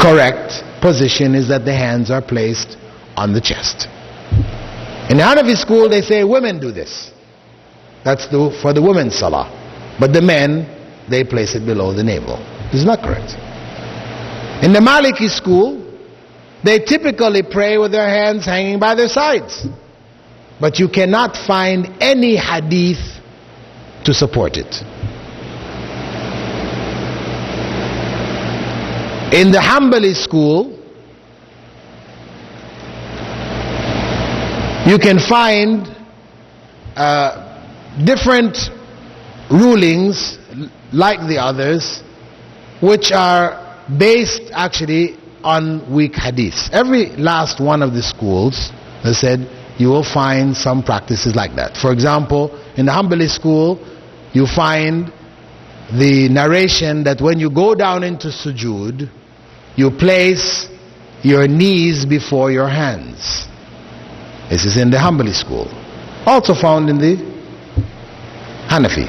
correct position is that the hands are placed on the chest. In the Hanafi school, they say women do this. That's for the women's salah. But the men, they place it below the navel. This is not correct. In the Maliki school, they typically pray with their hands hanging by their sides. But you cannot find any hadith to support it. In the Hanbali school, you can find different rulings like the others, which are based actually on weak hadiths. Every last one of the schools, they said, you will find some practices like that. For example, in the Hanbali school, you find the narration that when you go down into sujood, you place your knees before your hands. This is in the Hanbali school. Also found in the Hanafi.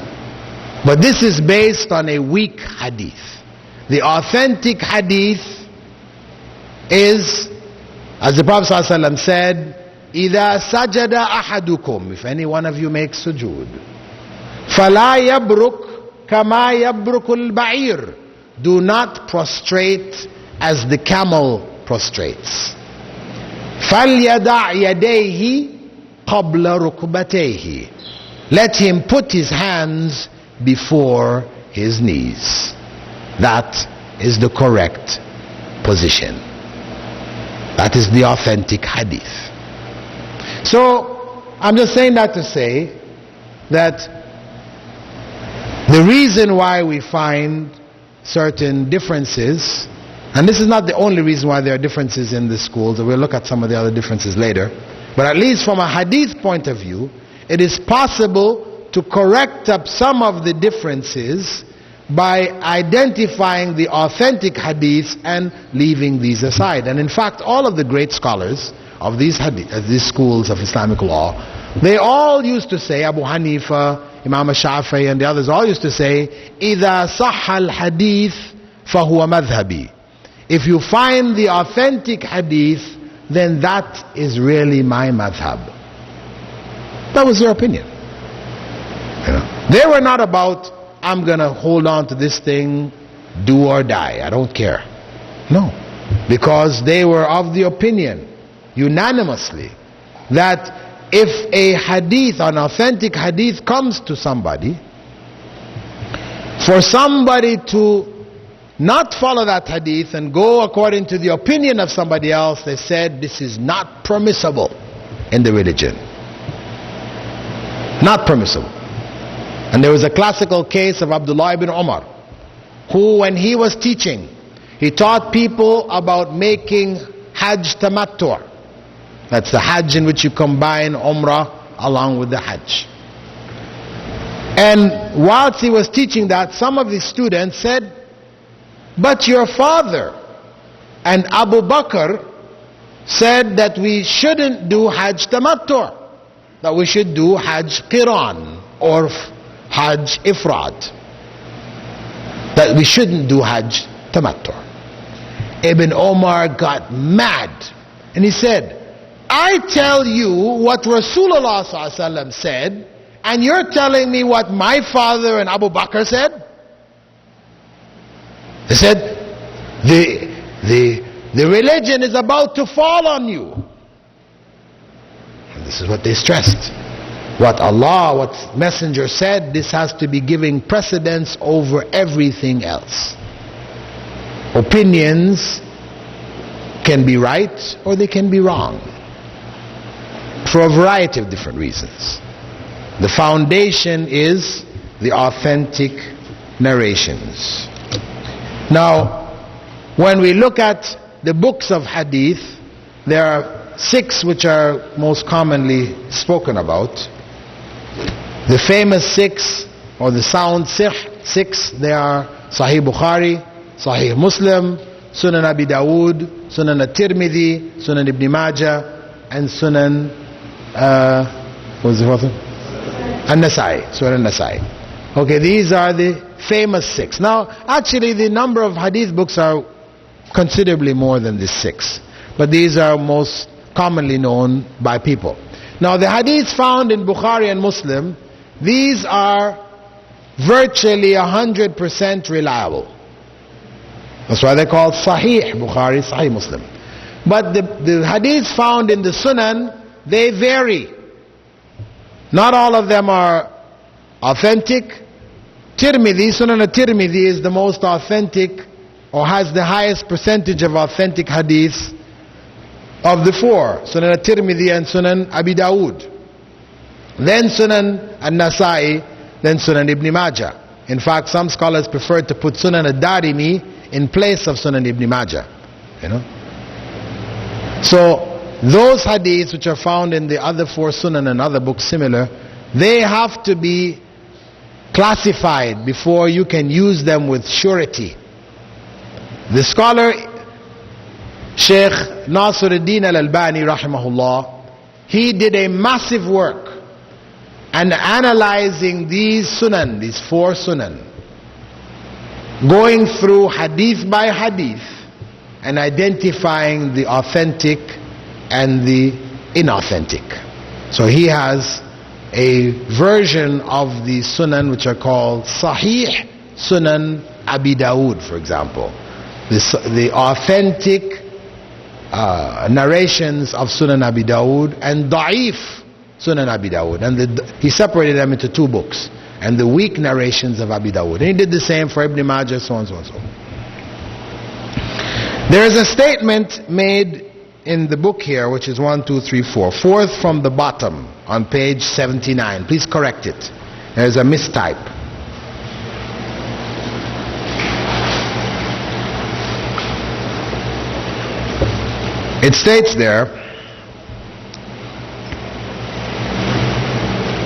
But this is based on a weak hadith. The authentic hadith is, as the Prophet ﷺ said, إِذَا سَجَدَ أَحَدُكُمْ, if any one of you makes sujood, فَلَا يَبْرُكْ كَمَا يَبْرُكُ الْبَعِيرُ, do not prostrate as the camel prostrates. فَلْيَدَعْ يَدَيْهِ قَبْلَ رُكْبَتَيْهِ, let him put his hands before his knees. That is the correct position. That is the authentic hadith. So I'm just saying that to say that the reason why we find certain differences, and this is not the only reason why there are differences in the schools, we'll look at some of the other differences later, but at least from a hadith point of view, it is possible to correct up some of the differences by identifying the authentic hadiths and leaving these aside. And in fact, all of the great scholars of these schools of Islamic law, they all used to say, Abu Hanifa, Imam Shafi'i and the others all used to say, إِذَا صَحَّ الْحَدِيث فَهُوَ مَذْهَبِي, if you find the authentic hadith, then that is really my madhab. That was their opinion. They were not about, I'm going to hold on to this thing, do or die, I don't care. No. Because they were of the opinion, unanimously, that if a hadith, an authentic hadith comes to somebody, for somebody to not follow that hadith and go according to the opinion of somebody else, they said this is not permissible in the religion. Not permissible. And there was a classical case of Abdullah ibn Umar, who when he was teaching, he taught people about making Hajj Tamattu'. That's the Hajj in which you combine Umrah along with the Hajj. And whilst he was teaching that, some of the students said, but your father and Abu Bakr said that we shouldn't do Hajj Tamattu', that we should do Hajj Qiran or Hajj Ifrad, that we shouldn't do Hajj Tamattu'. Ibn Omar got mad and he said, I tell you what Rasulullah ﷺ said, and you're telling me what my father and Abu Bakr said? They said, the religion is about to fall on you. And this is what they stressed. What Allah, what Messenger said, this has to be giving precedence over everything else. Opinions can be right or they can be wrong, for a variety of different reasons. The foundation is the authentic narrations. Now, when we look at the books of hadith, there are 6 which are most commonly spoken about. The famous 6, or the sound 6, they are Sahih Bukhari, Sahih Muslim, Sunan Abi Dawood, Sunan At-Tirmidhi, Sunan Ibn Majah, and Sunan what was the fourth one? An-Nasai, Sunan An-Nasai. Okay, these are the famous 6. Now, actually the number of hadith books are considerably more than the 6. But these are most commonly known by people. Now the hadiths found in Bukhari and Muslim, these are virtually 100% reliable. That's why they're called Sahih Bukhari, Sahih Muslim. But the hadiths found in the Sunan, they vary. Not all of them are authentic. Tirmidhi, Sunan al-Tirmidhi is the most authentic, or has the highest percentage of authentic hadiths of the 4. Sunan al-Tirmidhi and Sunan Abi Dawood. Then Sunan al-Nasa'i, then Sunan Ibn Majah. In fact, some scholars prefer to put Sunan al-Darimi in place of Sunan Ibn Majah. So those hadiths which are found in the other 4 Sunan and other books similar, they have to be classified before you can use them with surety. The scholar Sheikh Nasiruddin al-Albani rahimahullah, he did a massive work and analyzing these Sunan, these 4 Sunan, going through hadith by hadith and identifying the authentic and the inauthentic. So he has a version of the Sunan which are called Sahih Sunan Abi Dawood, for example. The authentic narrations of Sunan Abi Dawood and Da'if Sunan Abi Dawood. And he separated them into 2 books. And the weak narrations of Abi Dawood. And he did the same for Ibn Majah, so on and so on. So. There is a statement made in the book here, which is 1, 2, 3, 4. 4th from the bottom on page 79. Please correct it. There is a mistype. It states there,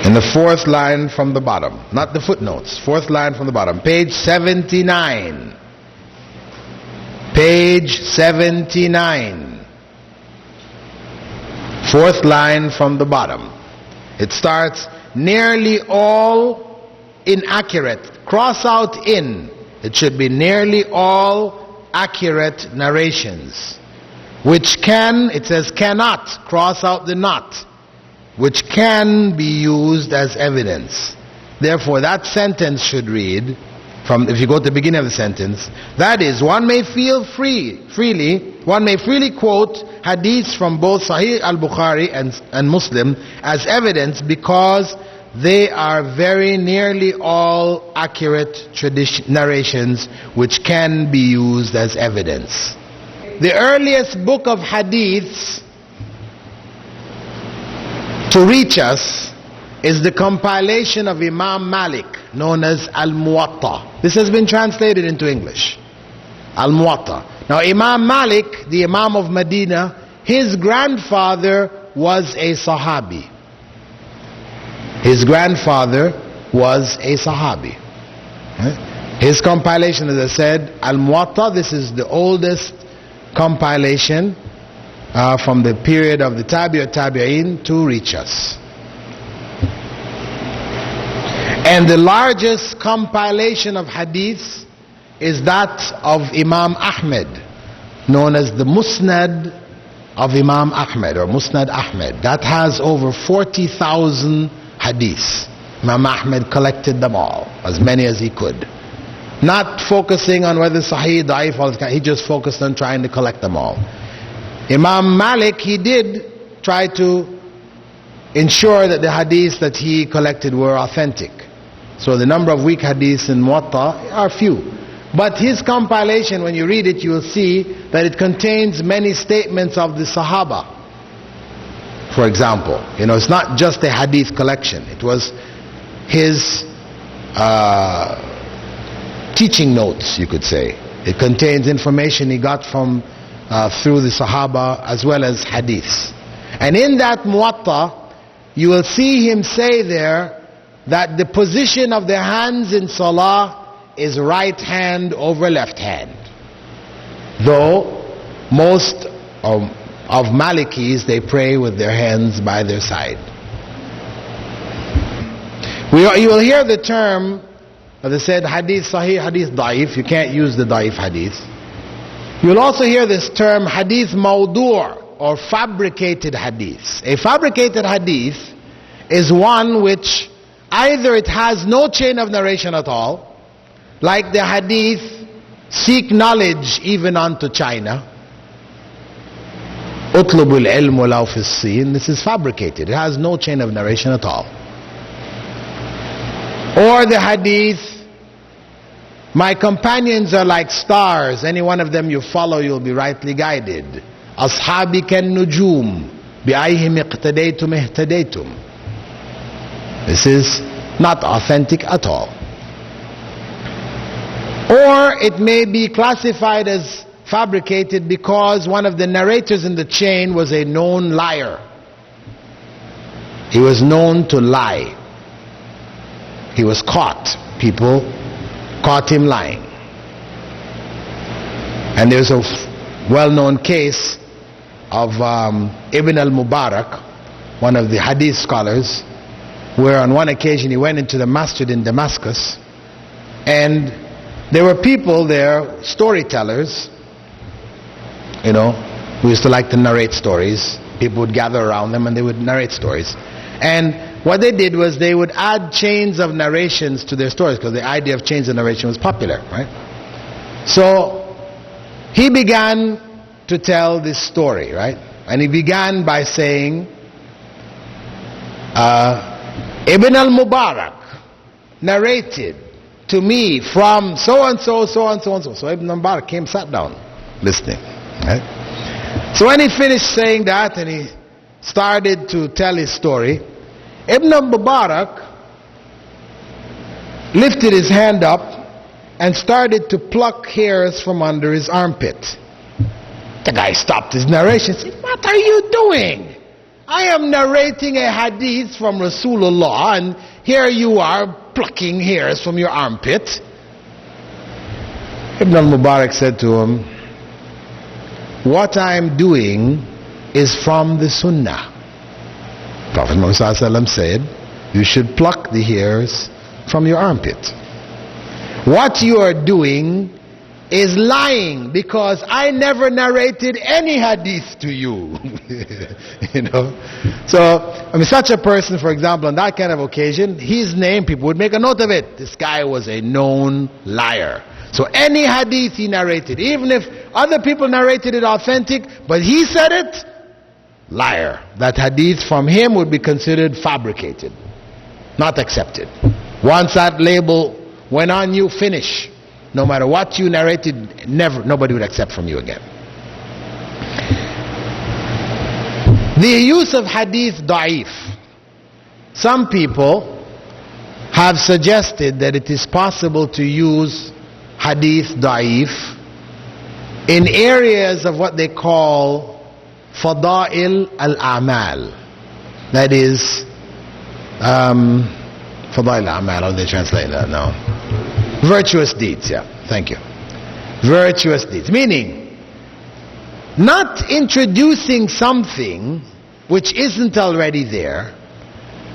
in the 4th line from the bottom, not the footnotes, 4th line from the bottom, page 79. Page 79. 4th line from the bottom. It starts, nearly all inaccurate. Cross out in. It should be nearly all accurate narrations. Which can, it says cannot, cross out the not. Which can be used as evidence. Therefore that sentence should read, if you go to the beginning of the sentence, that is, one may freely quote hadiths from both Sahih al-Bukhari and Muslim as evidence because they are very nearly all accurate narrations which can be used as evidence. The earliest book of hadiths to reach us is the compilation of Imam Malik, known as Al-Muwatta. This has been translated into English. Al-Muwatta. Now Imam Malik, the Imam of Medina, his grandfather was a Sahabi. His grandfather was a Sahabi. His compilation, as I said, Al-Muwatta, this is the oldest compilation from the period of the Tabi'in to reach us. And the largest compilation of hadiths is that of Imam Ahmed, known as the Musnad of Imam Ahmed, or Musnad Ahmed. That has over 40,000 hadiths. Imam Ahmed collected them all, as many as he could. Not focusing on whether Sahih, Da'if, all this kind. He just focused on trying to collect them all. Imam Malik, he did try to ensure that the hadiths that he collected were authentic. So the number of weak hadiths in Muwatta are few. But his compilation, when you read it, you will see that it contains many statements of the Sahaba. For example, it's not just a hadith collection. It was his teaching notes, you could say. It contains information he got from through the Sahaba as well as hadiths. And in that Muwatta, you will see him say there that the position of the hands in Salah is right hand over left hand. Though most of Malikis, they pray with their hands by their side. You will hear the term, as I said, hadith sahih, hadith da'if. You can't use the da'if hadith. You'll also hear this term hadith mawdu' or fabricated hadith. A fabricated hadith is one which either it has no chain of narration at all, like the hadith, seek knowledge even unto China. Utlubul ilmu law fi sin. This is fabricated. It has no chain of narration at all. Or the hadith, my companions are like stars. Any one of them you follow, you'll be rightly guided. Ashabi ken nujum, bi'ayhim iqtadaytum ihtadaytum. This is not authentic at all. Or it may be classified as fabricated because one of the narrators in the chain was a known liar. He was known to lie. He was caught. People caught him lying. And there's a well-known case of Ibn al-Mubarak, one of the hadith scholars, where on one occasion he went into the masjid in Damascus, and there were people there, storytellers, who used to like to narrate stories. People would gather around them and they would narrate stories. And what they did was they would add chains of narrations to their stories, because the idea of chains of narration was popular, right? So he began to tell this story, right? And he began by saying, Ibn al-Mubarak narrated to me from so and so, so and so and so. So Ibn al-Mubarak came, sat down, listening. Right? So when he finished saying that and he started to tell his story, Ibn al-Mubarak lifted his hand up and started to pluck hairs from under his armpit. The guy stopped his narration and said, "What are you doing? I am narrating a hadith from Rasulullah and here you are plucking hairs from your armpit." Ibn al-Mubarak said to him, "What I am doing is from the Sunnah." Prophet Muhammad said, "You should pluck the hairs from your armpit." What you are doing is lying, because I never narrated any hadith to you. So, such a person, for example, on that kind of occasion, his name, people would make a note of it. This guy was a known liar. So any hadith he narrated, even if other people narrated it authentic, but he said it, liar. That hadith from him would be considered fabricated, not accepted. Once that label went on you, finish. No matter what you narrated, nobody would accept from you again. The use of hadith da'if. Some people have suggested that it is possible to use hadith da'if in areas of what they call fada'il al-a'mal. That is, fada'il al-a'mal, how do they translate that now? Virtuous deeds, yeah, thank you. Virtuous deeds, meaning not introducing something which isn't already there,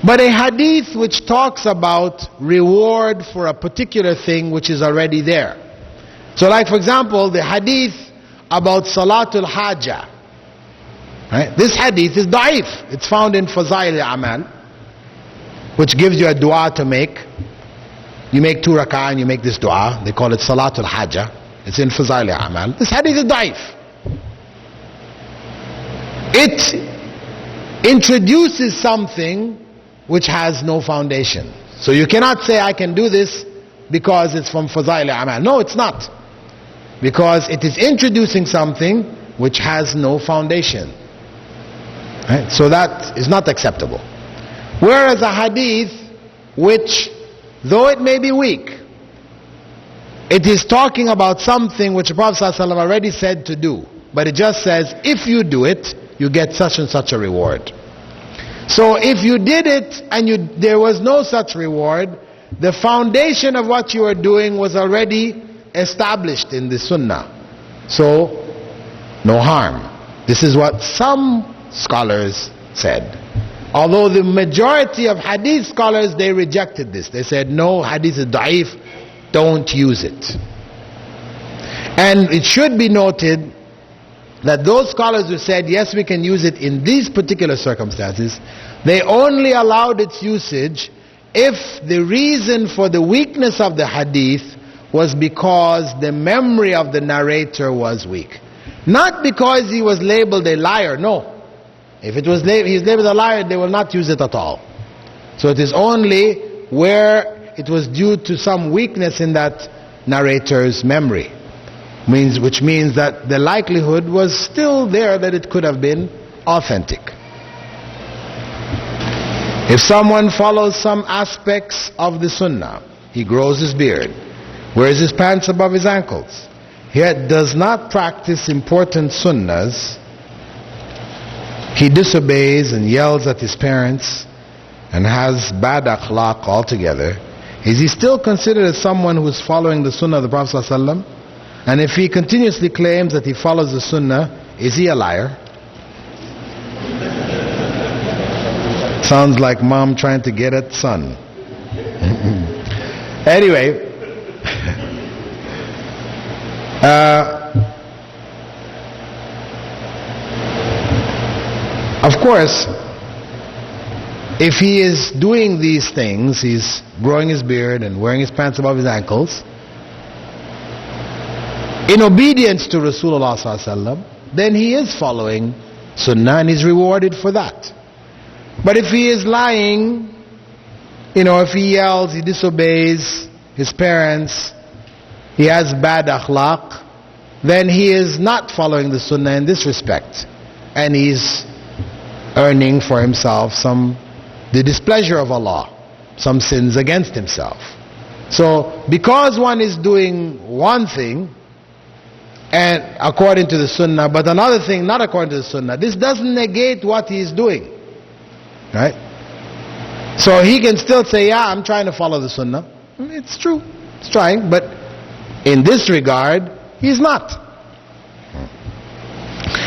but a hadith which talks about reward for a particular thing which is already there. So like, for example, the hadith about Salatul Hajjah. Right? This hadith is da'if. It's found in Fazail al-Amal, which gives you a dua to make. You make 2 rak'ah and you make this dua. They call it Salatul Hajjah. It's in Fazail al-Amal. This hadith is da'if. It introduces something which has no foundation. So you cannot say I can do this because it's from Fazail al-Amal. No, it's not. Because it is introducing something which has no foundation. Right? So that is not acceptable. Whereas a hadith which, though it may be weak, it is talking about something which the Prophet ﷺ already said to do. But it just says, if you do it, you get such and such a reward. So if you did it and there was no such reward, the foundation of what you are doing was already established in the Sunnah. So, no harm. This is what some scholars said. Although the majority of hadith scholars, they rejected this. They said, no, hadith is da'if, don't use it. And it should be noted that those scholars who said yes, we can use it in these particular circumstances, they only allowed its usage if the reason for the weakness of the hadith was because the memory of the narrator was weak. Not because he was labeled a liar, no. If it was he's labeled a liar, they will not use it at all. So it is only where it was due to some weakness in that narrator's memory. Which means that the likelihood was still there that it could have been authentic. If someone follows some aspects of the sunnah, he grows his beard, wears his pants above his ankles, yet does not practice important sunnahs, he disobeys and yells at his parents and has bad akhlaq altogether, is he still considered as someone who is following the sunnah of the Prophet ﷺ? And if he continuously claims that he follows the sunnah, is he a liar? Sounds like mom trying to get at son. Anyway, of course, if he is doing these things, he's growing his beard and wearing his pants above his ankles, in obedience to Rasulullah ﷺ, then he is following sunnah and he's rewarded for that. But if he is lying, if he yells, he disobeys his parents, he has bad akhlaq, then he is not following the sunnah in this respect, and he's earning for himself the displeasure of Allah, some sins against himself. So because one is doing one thing and according to the sunnah, but another thing not according to the sunnah, this doesn't negate what he is doing, right? So he can still say, yeah, I'm trying to follow the sunnah. It's true, it's trying, but in this regard he's not.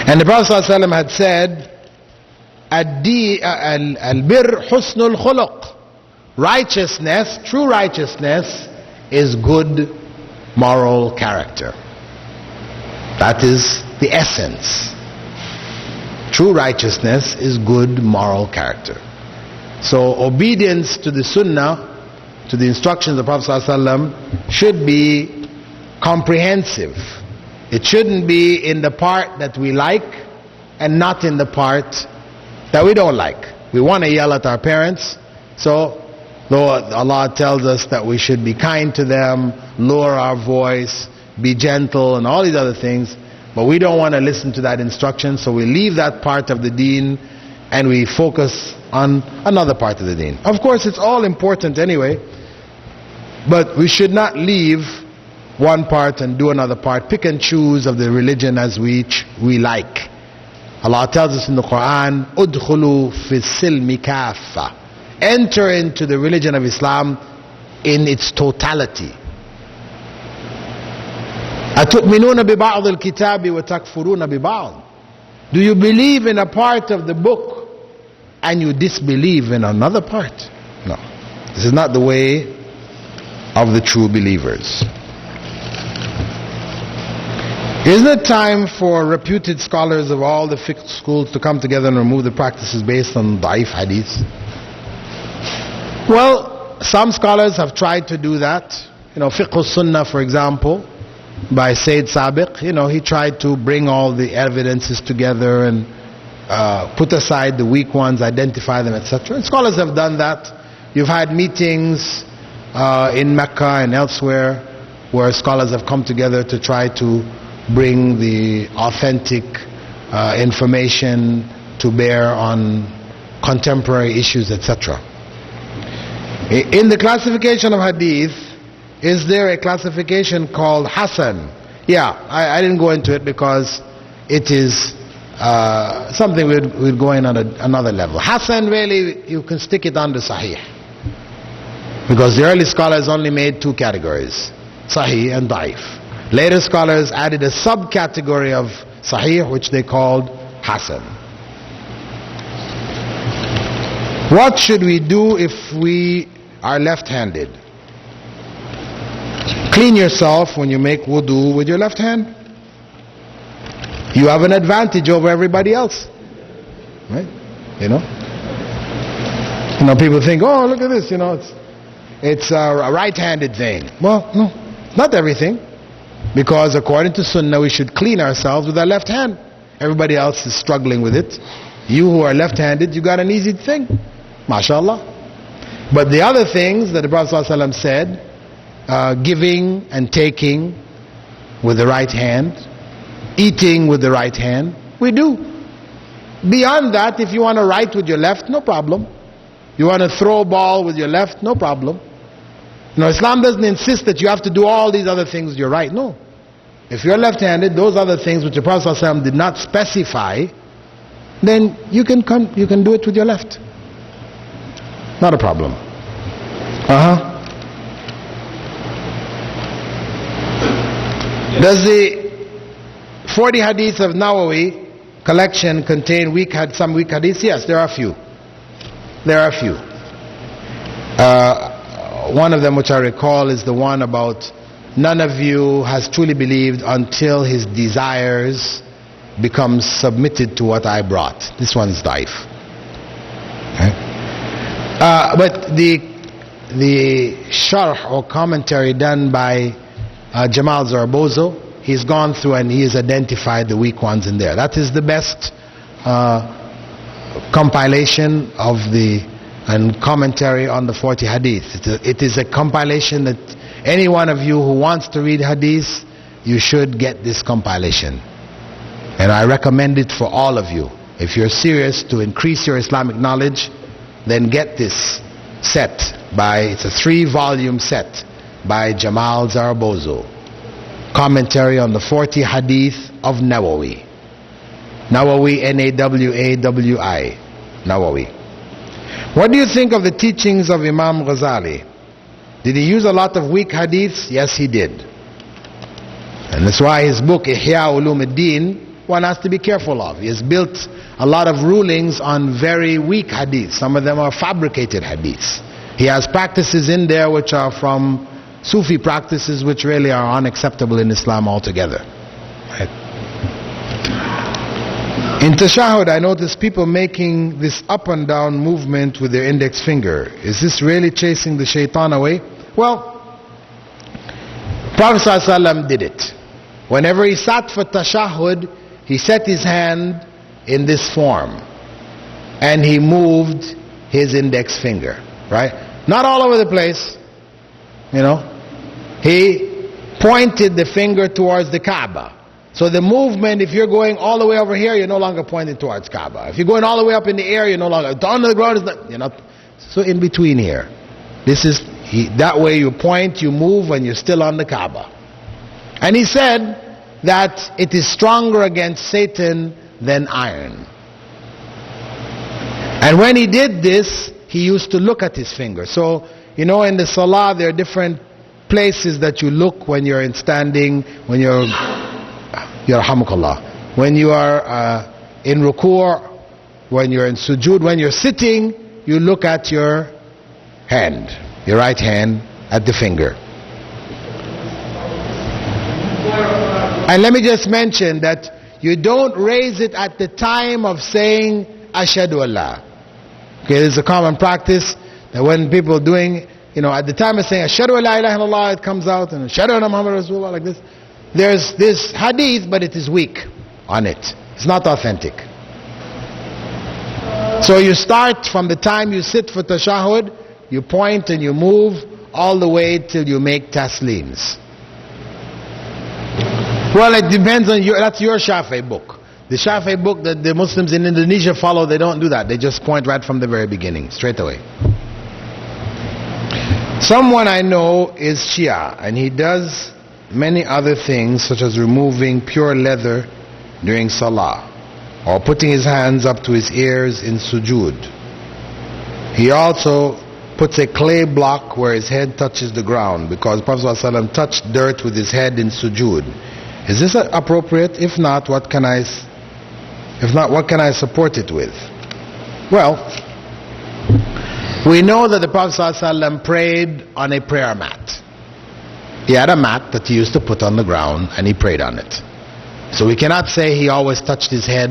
And the Prophet ﷺ had said, al-bir husnul khuluq, righteousness, true righteousness is good moral character. That is the essence. True righteousness is good moral character. So obedience to the sunnah, to the instructions of the Prophet ﷺ, should be comprehensive. It shouldn't be in the part that we like and not in the part that we don't like. We want to yell at our parents, so though Allah tells us that we should be kind to them, lower our voice, be gentle and all these other things, but we don't want to listen to that instruction, so we leave that part of the deen and we focus on another part of the deen. Of course it's all important anyway, but we should not leave one part and do another part, pick and choose of the religion as we like. Allah tells us in the Quran, udkhulu fi silmi kaffa, enter into the religion of Islam in its totality. أتؤمنون ببعض الكتاب وتكفرون ببعض. Do you believe in a part of the book and you disbelieve in another part? No, this is not the way of the true believers. Isn't it time for reputed scholars of all the fiqh schools to come together and remove the practices based on da'if hadiths? Well, some scholars have tried to do that. Fiqh al-Sunnah, for example, by Sayyid Sabiq, he tried to bring all the evidences together and put aside the weak ones, identify them, etc. And scholars have done that. You've had meetings in Mecca and elsewhere where scholars have come together to try to bring the authentic information to bear on contemporary issues, etc. In the classification of hadith, is there a classification called Hasan? Yeah, I didn't go into it because it is something we'd go in on another level. Hasan, really, you can stick it under Sahih, because the early scholars only made two categories, Sahih and Da'if. Later scholars added a subcategory of Sahih, which they called Hasan. What should we do if we are left-handed? Clean yourself when you make wudu with your left hand. You have an advantage over everybody else. Right? You know, people think, oh, look at this, it's a right-handed thing. Well, no, not everything. Because according to Sunnah, we should clean ourselves with our left hand. Everybody else is struggling with it. You who are left-handed, you got an easy thing. MashaAllah. But the other things that the Prophet ﷺ said, giving and taking with the right hand, eating with the right hand, we do. Beyond that, if you want to write with your left, no problem. You want to throw a ball with your left, no problem. Islam doesn't insist that you have to do all these other things with your right. No. If you're left-handed, those other things which the Prophet ﷺ did not specify, then you can do it with your left. Not a problem. Does the 40 hadiths of Nawawi collection contain some weak hadiths? Yes, there are a few. One of them which I recall is the one about none of you has truly believed until his desires become submitted to what I brought. This one's daif. Okay. But the sharh or commentary done by Jamal Zarbozo, he's gone through and he has identified the weak ones in there. That is the best compilation of and commentary on the 40 hadith. It is a compilation that any one of you who wants to read hadith, you should get this compilation. And I recommend it for all of you. If you're serious to increase your Islamic knowledge, then get this set it's a 3-volume set by Jamal Zarbozo. Commentary on the 40 hadith of Nawawi. Nawawi, Nawawi. Nawawi. What do you think of the teachings of Imam Ghazali? Did he use a lot of weak hadiths? Yes, he did. And that's why his book, Ihya Ulum ad-Din, one has to be careful of. He has built a lot of rulings on very weak hadiths. Some of them are fabricated hadiths. He has practices in there which are from Sufi practices which really are unacceptable in Islam altogether. Right? In tashahhud, I notice people making this up and down movement with their index finger. Is this really chasing the shaitan away? Well, Prophet ﷺ did it. Whenever he sat for tashahhud, he set his hand in this form and he moved his index finger, right? Not all over the place, He pointed the finger towards the Kaaba. So the movement, if you're going all the way over here, you're no longer pointing towards Kaaba. If you're going all the way up in the air, you're no longer down to the ground. You're not. So in between here, that way you point, you move, and you're still on the Kaaba. And he said that it is stronger against Satan than iron. And when he did this, he used to look at his finger. So in the Salah, there are different places that you look when you're standing, when you're Yarhamukallah. When you are in ruku', when you're in sujood, when you're sitting, you look at your hand, your right hand, at the finger. And let me just mention that you don't raise it at the time of saying Ashhadu Allah. Okay, there's a common practice that when people are doing, at the time of saying Ashhadu an la ilaha illallah, it comes out, and Ashhadu anna Muhammad Rasulullah, like this. There's this hadith, but it is weak on it. It's not authentic. So you start from the time you sit for tashahhud, you point and you move all the way till you make taslims. Well, it depends on that's your Shafi'i book. The Shafi'i book that the Muslims in Indonesia follow, they don't do that. They just point right from the very beginning, straight away. Someone I know is Shia, and he does many other things such as removing pure leather during salah or putting his hands up to his ears in sujood. He also puts a clay block where his head touches the ground because Prophet ﷺ touched dirt with his head in sujood. Is this appropriate? If not, what can I support it with? Well, we know that the Prophet ﷺ prayed on a prayer mat. He had a mat that he used to put on the ground and he prayed on it. So we cannot say he always touched his head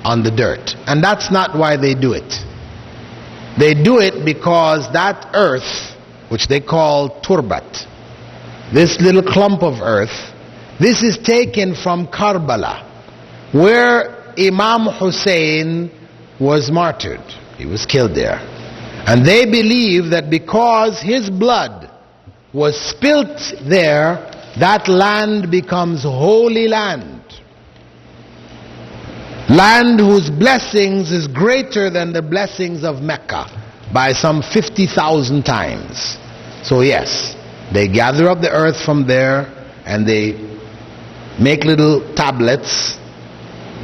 on the dirt. And that's not why they do it. They do it because that earth, which they call turbat, this little clump of earth, this is taken from Karbala, where Imam Hussein was martyred. He was killed there. And they believe that because his blood was spilt there, that land becomes holy land. Land whose blessings is greater than the blessings of Mecca by some 50,000 times. So yes, they gather up the earth from there and they make little tablets,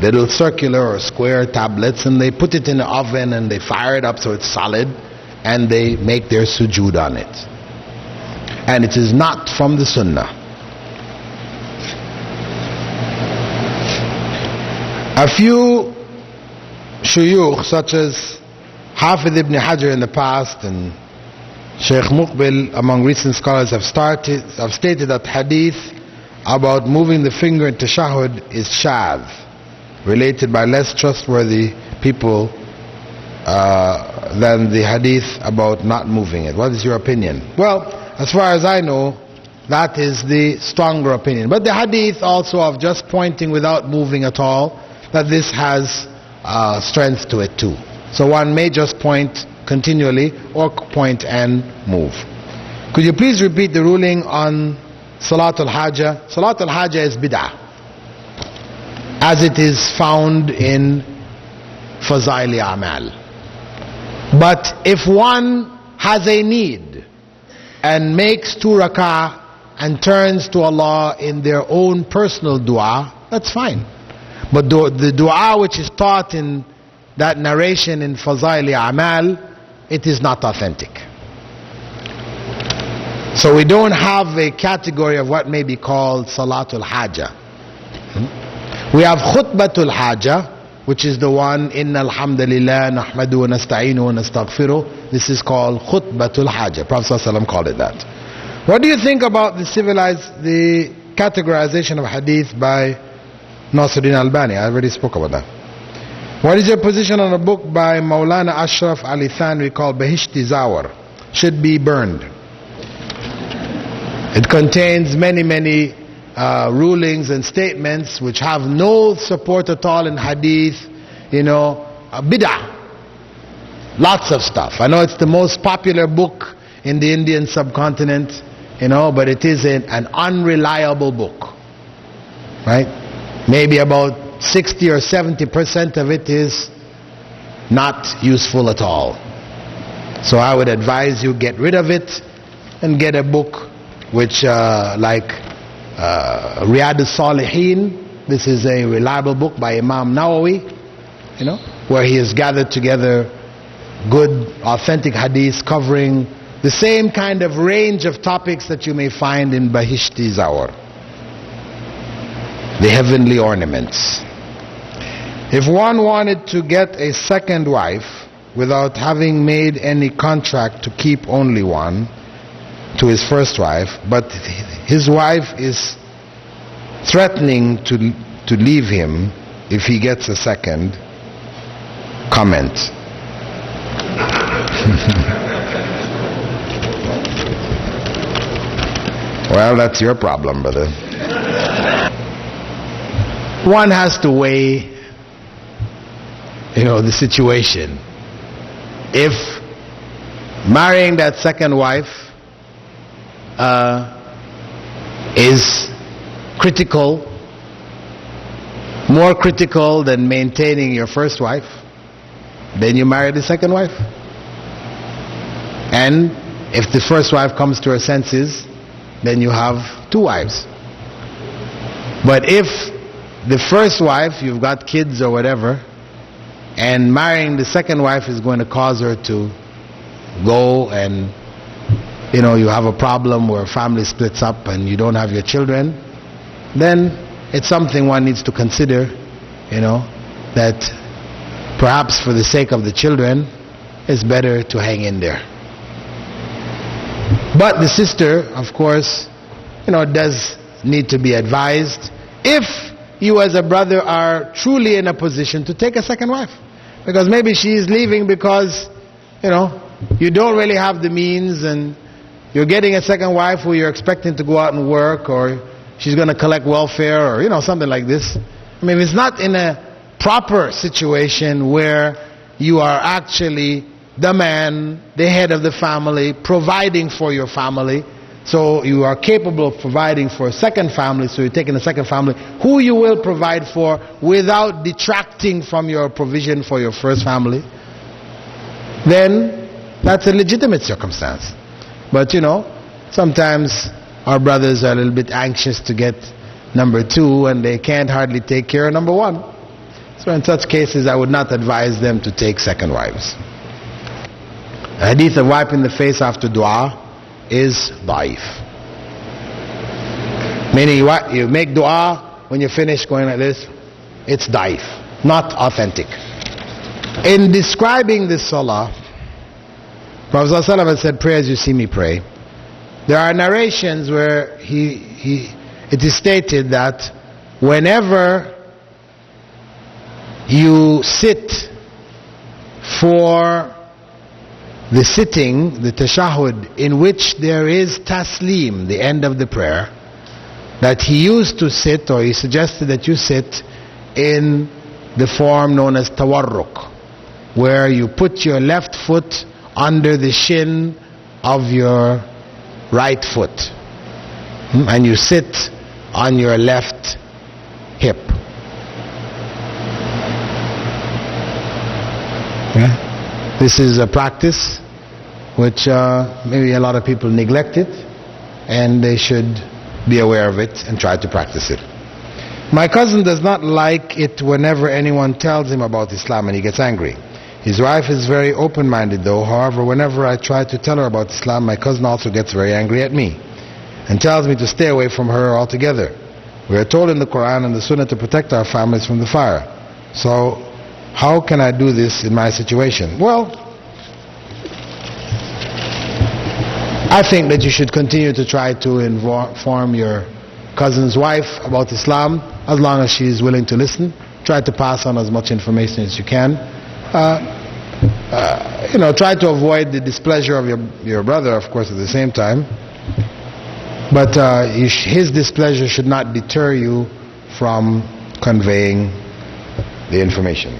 little circular or square tablets, and they put it in the oven and they fire it up so it's solid, and they make their sujood on it. And it is not from the Sunnah. A few shuyukh such as Hafidh ibn Hajar in the past and Sheikh Muqbil among recent scholars have stated that hadith about moving the finger in tashahhud is shadh, related by less trustworthy people than the hadith about not moving it. What is your opinion? Well, as far as I know, that is the stronger opinion. But the hadith also of just pointing without moving at all, that this has strength to it too. So one may just point continually or point and move. Could you please repeat the ruling on Salatul Hajjah? Salatul Hajjah is bid'ah, as it is found in Fazaili Amal. But if one has a need and makes 2 rak'ah and turns to Allah in their own personal dua, that's fine. But the dua which is taught in that narration in Fazaili Amal, it is not authentic. So we don't have a category of what may be called Salatul Hajjah. We have Khutbatul Hajjah, which is the one, Inna alhamdulillah nahmadu wa nasta'inu wa nastaghfiruh. This is called Khutbatul Hajjah. Prophet ﷺ called it that. What do you think about the categorization of hadith by Nasiruddin Albani? I already spoke about that. What is your position on a book by Maulana Ashraf Ali Thanwi called Bahishti Zawar? Should be burned. It contains many rulings and statements which have no support at all in hadith, bid'ah. Lots of stuff. I know it's the most popular book in the Indian subcontinent, but it is an unreliable book. Right? Maybe about 60 or 70% of it is not useful at all. So I would advise you get rid of it and get a book which like Riyadh al-Salihin. This is a reliable book by Imam Nawawi, where he has gathered together good authentic hadiths covering the same kind of range of topics that you may find in Bahishti Zawar, the heavenly ornaments. If one wanted to get a second wife without having made any contract to keep only one to his first wife, but his wife is threatening to leave him if he gets a second, comment. Well, that's your problem, brother. One has to weigh the situation. If marrying that second wife is critical, more critical than maintaining your first wife, then you marry the second wife. And if the first wife comes to her senses, then you have 2 wives. But if the first wife, you've got kids or whatever, and marrying the second wife is going to cause her to go and you have a problem where family splits up and you don't have your children, then it's something one needs to consider, that perhaps for the sake of the children, it's better to hang in there. But the sister, of course, does need to be advised if you as a brother are truly in a position to take a second wife. Because maybe she is leaving because, you don't really have the means, and you're getting a second wife who you're expecting to go out and work, or she's going to collect welfare, or something like this. I mean, it's not in a proper situation where you are actually the man, the head of the family, providing for your family. So you are capable of providing for a second family, so you're taking a second family who you will provide for without detracting from your provision for your first family. Then that's a legitimate circumstance. But sometimes our brothers are a little bit anxious to get number two, and they can't hardly take care of number one. So in such cases, I would not advise them to take second wives. The hadith of wiping the face after dua is da'if. Meaning you make dua when you finish going like this, it's da'if, not authentic. In describing this salah, Prophet ﷺ said, "Pray as you see me pray." There are narrations where it is stated that whenever you sit for the sitting, the tashahud, in which there is taslim, the end of the prayer, that he used to sit, or he suggested that you sit in the form known as tawarruk, where you put your left foot under the shin of your right foot, and you sit on your left hip. Yeah? This is a practice which maybe a lot of people neglect it, and they should be aware of it and try to practice it. My cousin does not like it whenever anyone tells him about Islam, and he gets angry. His wife is very open-minded though. However, whenever I try to tell her about Islam, my cousin also gets very angry at me and tells me to stay away from her altogether. We are told in the Quran and the Sunnah to protect our families from the fire. So how can I do this in my situation? Well, I think that you should continue to try to inform your cousin's wife about Islam, as long as she is willing to listen. Try to pass on as much information as you can. Try to avoid the displeasure of your brother, of course, at the same time. But his displeasure should not deter you from conveying the information.